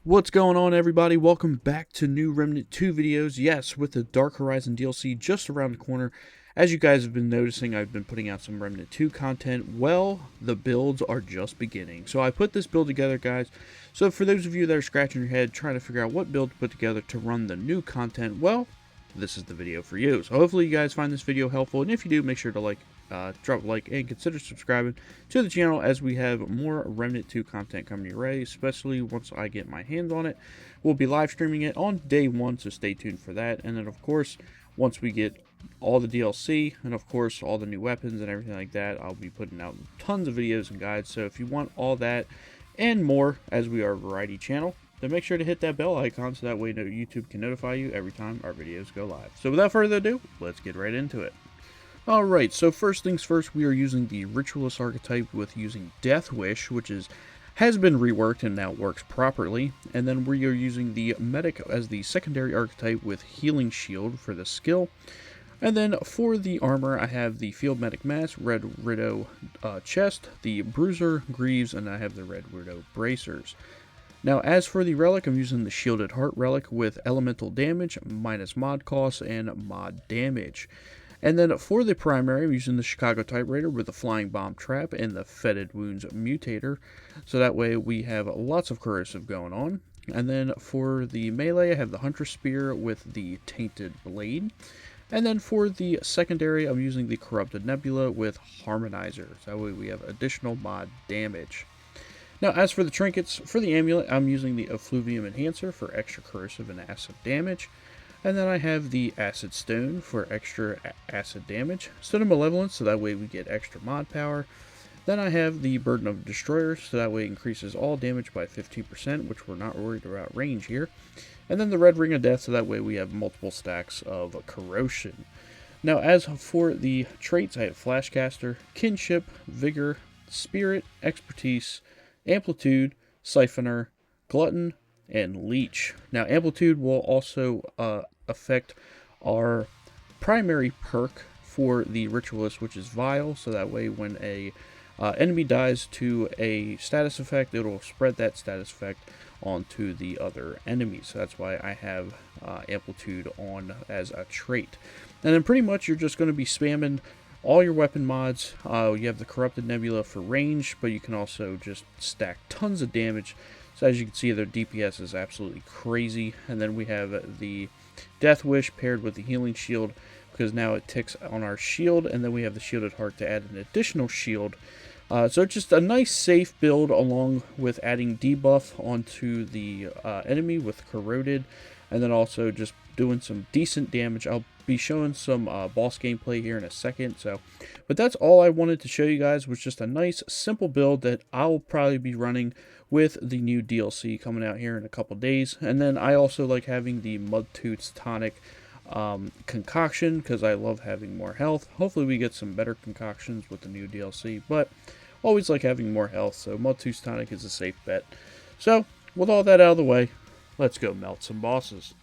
What's going on, everybody? Welcome back to new Remnant 2 videos. Yes, with the Dark Horizon DLC just around the corner. As you guys have been noticing, I've been putting out some Remnant 2 content. Well, the builds are just beginning. So I put this build together, guys. So for those of you that are scratching your head trying to figure out what build to put together to run the new content, well, this is the video for you. So hopefully you guys find this video helpful. And if you do, make sure to drop a like and consider subscribing to the channel as we have more Remnant 2 content coming your way, especially once I get my hands on it. We'll be live streaming it on day one, so stay tuned for that. And then of course, once we get all the DLC and of course all the new weapons and everything like that, I'll be putting out tons of videos and guides. So if you want all that and more, as we are a variety channel, then make sure to hit that bell icon so that way YouTube can notify you every time our videos go live. So without further ado, let's get right into it. Alright, so first things first, we are using the Ritualist archetype with using Death Wish, which has been reworked and now works properly. And then we are using the Medic as the secondary archetype with Healing Shield for the skill. And then for the armor, I have the Field Medic Mask, Red Widow chest, the Bruiser Greaves, and I have the Red Widow bracers. Now, as for the relic, I'm using the Shielded Heart relic with elemental damage, minus mod cost, and mod damage. And then for the primary, I'm using the Chicago Type Raider with the Flying Bomb Trap and the Fetid Wounds Mutator. So that way we have lots of corrosive going on. And then for the melee, I have the Hunter Spear with the Tainted Blade. And then for the secondary, I'm using the Corrupted Nebula with Harmonizer. So that way we have additional mod damage. Now, as for the trinkets, for the amulet, I'm using the Effluvium Enhancer for extra corrosive and acid damage. And then I have the Acid Stone for extra acid damage. Stone of Malevolence, so that way we get extra mod power. Then I have the Burden of Destroyer, so that way it increases all damage by 15%, which we're not worried about range here. And then the Red Ring of Death, so that way we have multiple stacks of Corrosion. Now, as for the traits, I have Flashcaster, Kinship, Vigor, Spirit, Expertise, Amplitude, Siphoner, Glutton, and Leech. Now, Amplitude will also affect our primary perk for the Ritualist, which is Vile, so that way when a enemy dies to a status effect, it'll spread that status effect onto the other enemies. So that's why I have Amplitude on as a trait. And then pretty much you're just going to be spamming all your weapon mods. You have the Corrupted Nebula for range, but you can also just stack tons of damage. So as you can see, their DPS is absolutely crazy. And then we have the Death Wish paired with the Healing Shield, because now it ticks on our shield. And then we have the Shielded Heart to add an additional shield. So it's just a nice safe build, along with adding debuff onto the enemy with Corroded. And then also just doing some decent damage. I'll be showing some boss gameplay here in a second. But that's all I wanted to show you guys, was just a nice simple build that I'll probably be running with the new DLC coming out here in a couple days. And then I also like having the Mudtooth's Tonic concoction, because I love having more health. Hopefully we get some better concoctions with the new DLC, but always like having more health, so Mudtooth's Tonic is a safe bet. So with all that out of the way, let's go melt some bosses.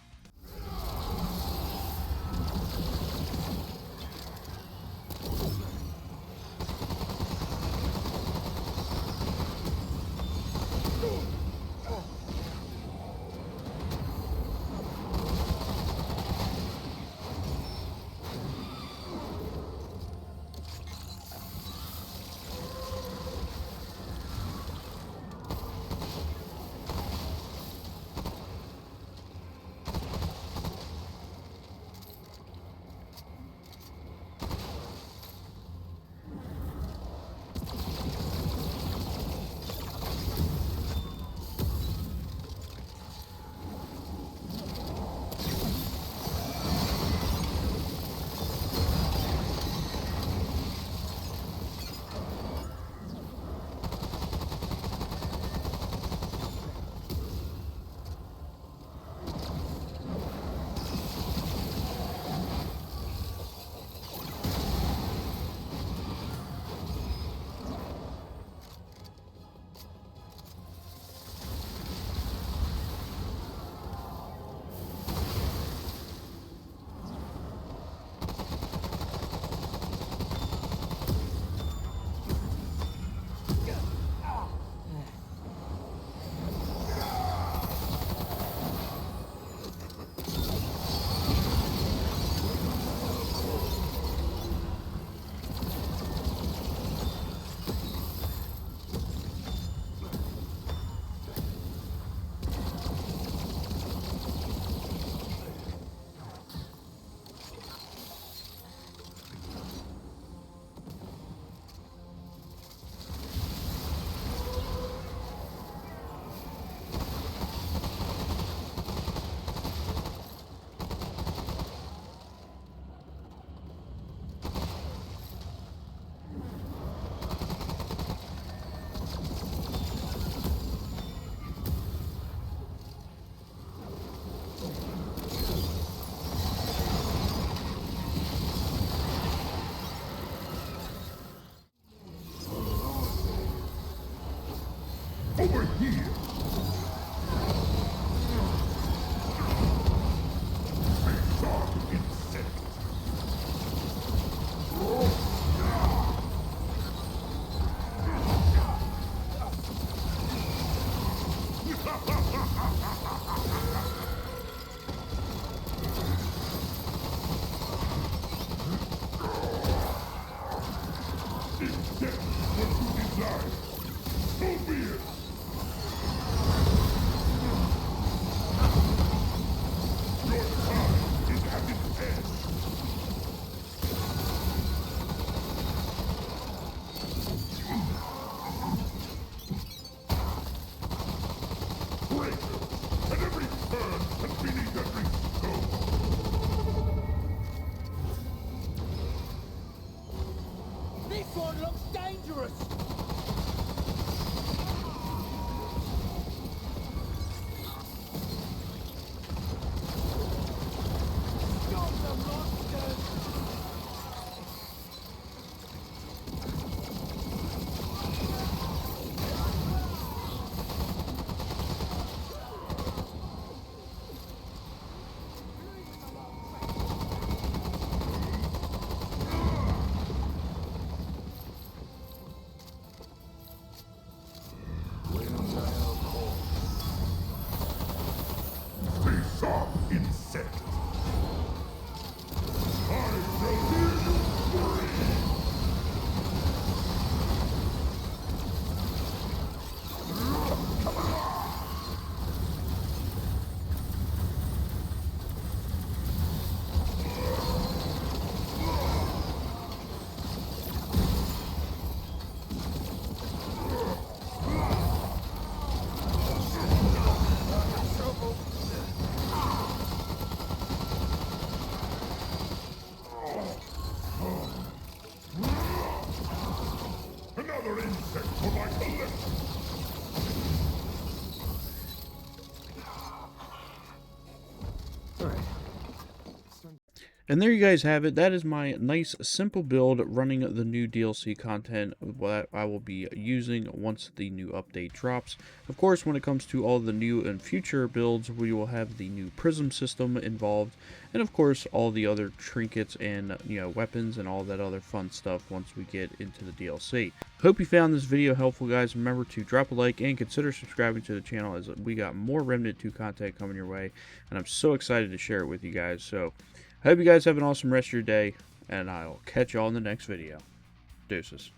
And there you guys have it. That is my nice, simple build running the new DLC content that I will be using once the new update drops. Of course, when it comes to all the new and future builds, we will have the new prism system involved, and of course, all the other trinkets and weapons and all that other fun stuff once we get into the DLC. Hope you found this video helpful, guys. Remember to drop a like and consider subscribing to the channel, as we got more Remnant 2 content coming your way, and I'm so excited to share it with you guys. So I hope you guys have an awesome rest of your day, and I'll catch y'all in the next video. Deuces.